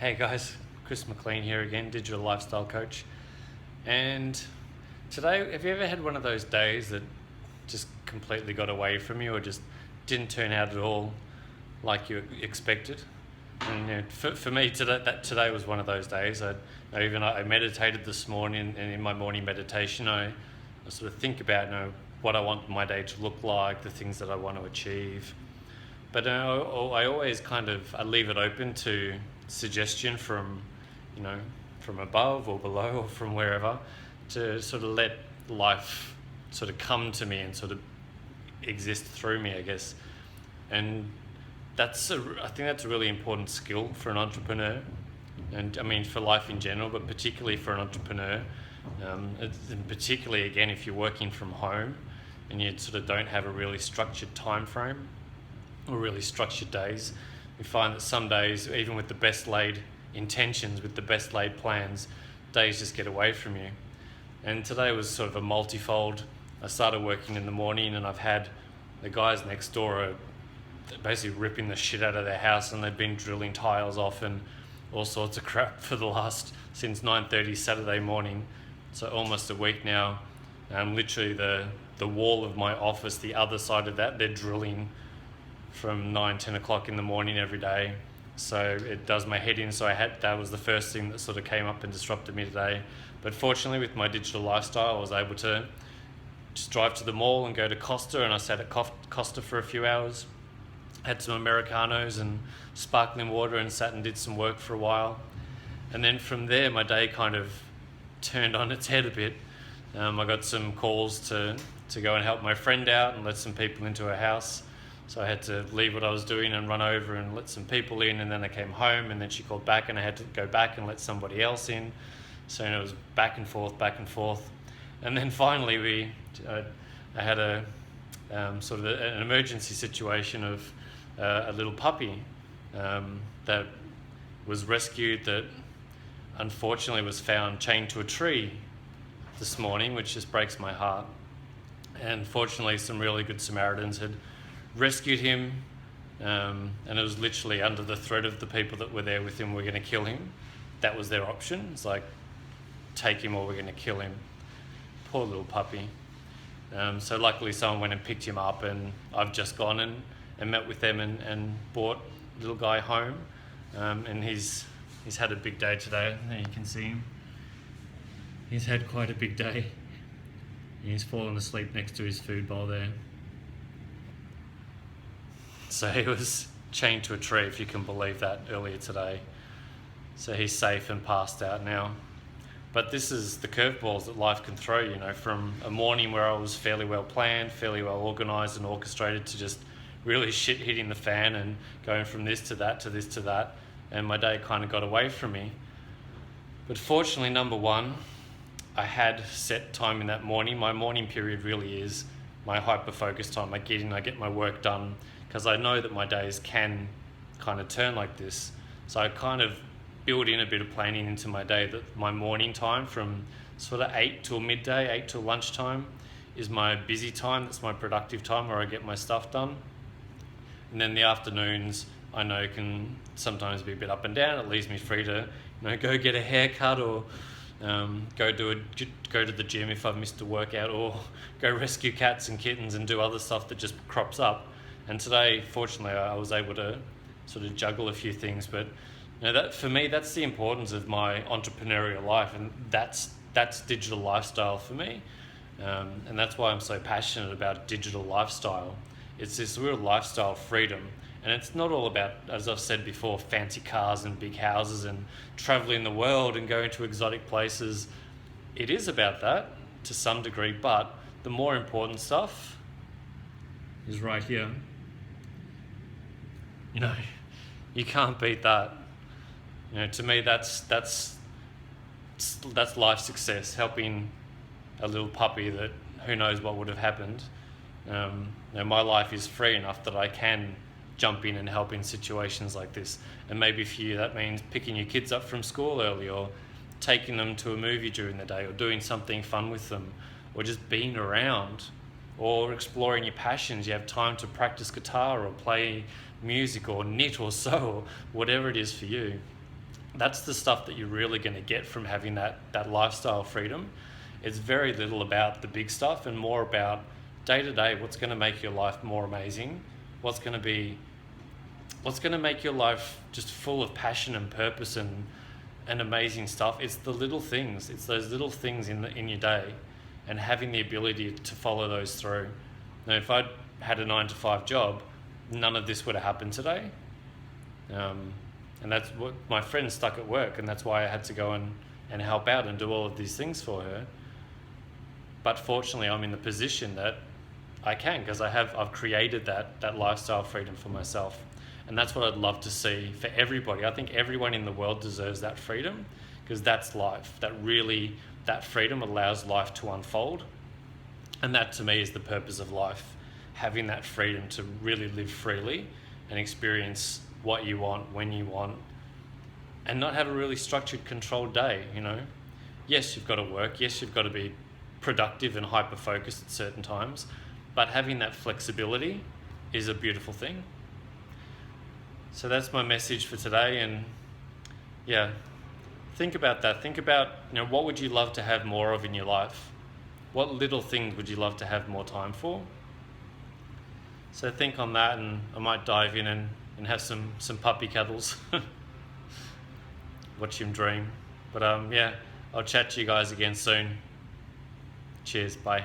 Hey guys, Chris McLean here again, digital lifestyle coach. And today, have you ever had one of those days that just completely got away from you or just didn't turn out at all like you expected? And for me, today was one of those days. I meditated this morning, and in my morning meditation, I sort of think about what I want my day to look like, the things that I want to achieve. But I always I leave it open to suggestion from above or below or from wherever, to sort of let life sort of come to me and sort of exist through me, I guess. And I think that's a really important skill for an entrepreneur, and I mean for life in general, but particularly for an entrepreneur. And particularly again, if you're working from home and you sort of don't have a really structured time frame or really structured days, we find that some days, even with the best laid intentions, with the best laid plans, days just get away from you. And today was sort of a multifold. I started working in the morning, and I've had the guys next door are basically ripping the shit out of their house, and they've been drilling tiles off and all sorts of crap since 9:30 Saturday morning, so almost a week now. Literally the wall of my office, the other side of that, they're drilling from 9-10 o'clock in the morning every day. So it does my head in. So that was the first thing that sort of came up and disrupted me today. But fortunately, with my digital lifestyle, I was able to just drive to the mall and go to Costa, and I sat at Costa for a few hours, had some Americanos and sparkling water, and sat and did some work for a while. And then from there, my day kind of turned on its head a bit. I got some calls to go and help my friend out and let some people into her house. So I had to leave what I was doing and run over and let some people in, and then I came home, and then she called back and I had to go back and let somebody else in. So it was back and forth. And then finally I had a sort of an emergency situation of a little puppy that was rescued, that unfortunately was found chained to a tree this morning, which just breaks my heart. And fortunately, some really good Samaritans had rescued him, and it was literally under the threat of the people that were there with him were going to kill him. That was their option. It's like, take him or we're going to kill him. Poor little puppy. So luckily someone went and picked him up, and I've just gone and met with them and brought little guy home. And he's had a big day today. There you can see him. He's had quite a big day. He's fallen asleep next to his food bowl there. So he was chained to a tree, if you can believe that, earlier today. So he's safe and passed out now. But this is the curveballs that life can throw, from a morning where I was fairly well planned, fairly well organised and orchestrated, to just really shit hitting the fan and going from this to that to this to that. And my day kind of got away from me. But fortunately, number one, I had set time in that morning. My morning period really is my hyper-focus time. I get in, I get my work done, because I know that my days can kind of turn like this. So I kind of build in a bit of planning into my day, that my morning time from sort of 8 till midday, 8 till lunchtime, is my busy time. That's my productive time where I get my stuff done. And then the afternoons, I know, can sometimes be a bit up and down. It leaves me free to go get a haircut, or go to the gym if I've missed a workout, or go rescue cats and kittens and do other stuff that just crops up. And today, fortunately, I was able to sort of juggle a few things. But that, for me, that's the importance of my entrepreneurial life, and that's digital lifestyle for me. And that's why I'm so passionate about digital lifestyle. It's this real lifestyle freedom. And it's not all about, as I've said before, fancy cars and big houses and traveling the world and going to exotic places. It is about that to some degree, but the more important stuff is right here. You can't beat that. To me, that's life success, helping a little puppy that who knows what would have happened. My life is free enough that I can jump in and help in situations like this. And maybe for you that means picking your kids up from school early, or taking them to a movie during the day, or doing something fun with them, or just being around, or exploring your passions. You have time to practice guitar or play music or knit or sew or whatever it is for you. That's the stuff that you're really going to get from having that lifestyle freedom. It's very little about the big stuff and more about day to day, what's going to make your life more amazing, what's going to make your life just full of passion and purpose and amazing stuff. It's the little things. It's those little things in your day, and having the ability to follow those through. Now, if I'd had a 9-to-5 job, none of this would have happened today. And that's what my friend's stuck at work, and that's why I had to go and help out and do all of these things for her. But fortunately, I'm in the position that I can, because I've created that lifestyle freedom for myself. And that's what I'd love to see for everybody. I think everyone in the world deserves that freedom, because that's life. That freedom allows life to unfold. And that to me is the purpose of life, having that freedom to really live freely and experience what you want, when you want, and not have a really structured, controlled day, you know. Yes, you've got to work. Yes, you've got to be productive and hyper-focused at certain times, but having that flexibility is a beautiful thing. So that's my message for today, and yeah, think about that. Think about, what would you love to have more of in your life? What little things would you love to have more time for? So think on that, and I might dive in and have some puppy cuddles. Watch him dream. But yeah, I'll chat to you guys again soon. Cheers, bye.